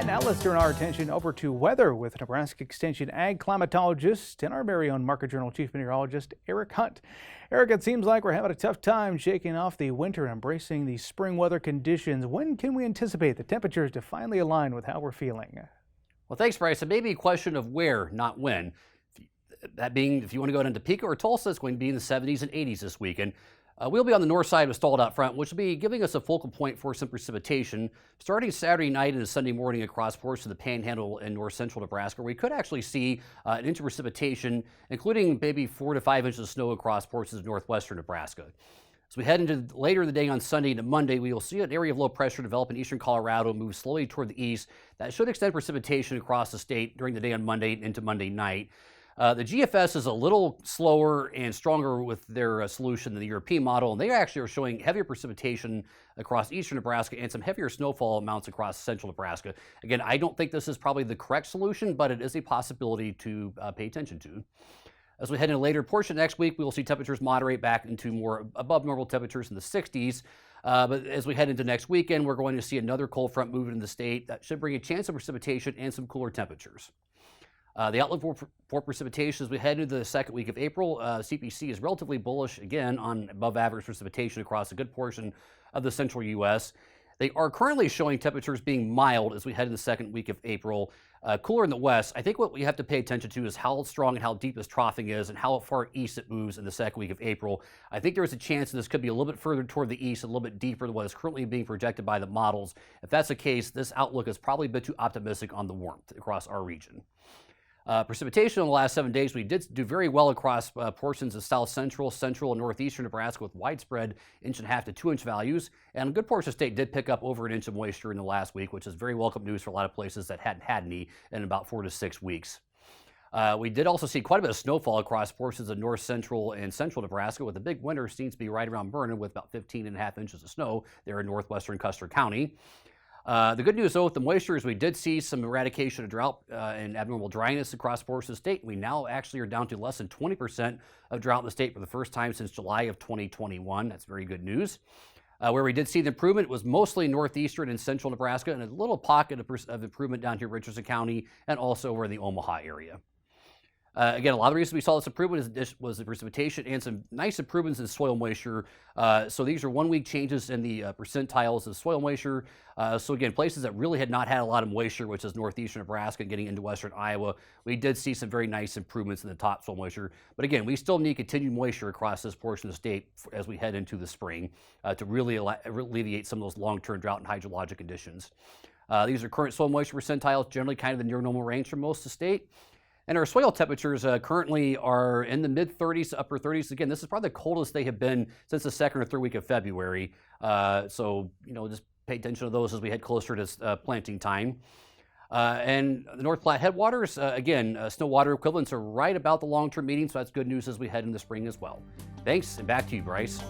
And now let's turn our attention over to weather with Nebraska Extension Ag Climatologist and our very own Market Journal Chief Meteorologist, Eric Hunt. Eric, it seems like we're having a tough time shaking off the winter and embracing the spring weather conditions. When can we anticipate the temperatures to finally align with how we're feeling? Well, thanks, Bryce. It may be a question of where, not when. That being, if you want to go down to Topeka or Tulsa, it's going to be in the 70s and 80s this weekend. We'll be on the north side of stalled out front, which will be giving us a focal point for some precipitation starting Saturday night and Sunday morning across portions of the Panhandle and north central Nebraska, where we could actually see an inch of precipitation, including maybe 4 to 5 inches of snow across portions of northwestern Nebraska. As we head into later in the day on Sunday into Monday, we will see an area of low pressure develop in eastern Colorado, move slowly toward the east. That should extend precipitation across the state during the day on Monday into Monday night. The GFS is a little slower and stronger with their solution than the European model, and they actually are showing heavier precipitation across eastern Nebraska and some heavier snowfall amounts across central Nebraska. Again, I don't think this is probably the correct solution, but it is a possibility to pay attention to. As we head into a later portion next week, we will see temperatures moderate back into more above normal temperatures in the 60s. But as we head into next weekend, we're going to see another cold front moving in the state. That should bring a chance of precipitation and some cooler temperatures. The outlook for precipitation as we head into the second week of April, CPC is relatively bullish again on above average precipitation across a good portion of the central U.S. They are currently showing temperatures being mild as we head into the second week of April. Cooler in the west. I think what we have to pay attention to is how strong and how deep this troughing is and how far east it moves in the second week of April. I think there is a chance that this could be a little bit further toward the east, a little bit deeper than what is currently being projected by the models. If that's the case, this outlook is probably a bit too optimistic on the warmth across our region. Precipitation in the last 7 days, we did do very well across portions of south central, central, and northeastern Nebraska with widespread 1.5 to 2 inch values. And a good portion of the state did pick up over an inch of moisture in the last week, which is very welcome news for a lot of places that hadn't had any in about 4 to 6 weeks. We did also see quite a bit of snowfall across portions of north central and central Nebraska, with the big winter seems to be right around Vernon with about 15.5 inches of snow there in northwestern Custer County. The good news, though, with the moisture is we did see some eradication of drought and abnormal dryness across portions of the state. We now actually are down to less than 20% of drought in the state for the first time since July of 2021. That's very good news. Where we did see the improvement was mostly northeastern and central Nebraska, and a little pocket of improvement down here in Richardson County and also over in the Omaha area. Again, a lot of the reasons we saw this improvement was the precipitation and some nice improvements in soil moisture. So these are 1 week changes in the percentiles of soil moisture. So again, places that really had not had a lot of moisture, which is northeastern Nebraska and getting into western Iowa, we did see some very nice improvements in the top soil moisture. But again, we still need continued moisture across this portion of the state as we head into the spring to really alleviate some of those long-term drought and hydrologic conditions. These are current soil moisture percentiles, generally kind of the near normal range for most of the state. And our soil temperatures currently are in the mid-30s to upper 30s. Again, this is probably the coldest they have been since the second or third week of February. So, just pay attention to those as we head closer to planting time. And the North Platte headwaters, again, snow water equivalents are right about the long-term median, so that's good news as we head into spring as well. Thanks, and back to you, Bryce.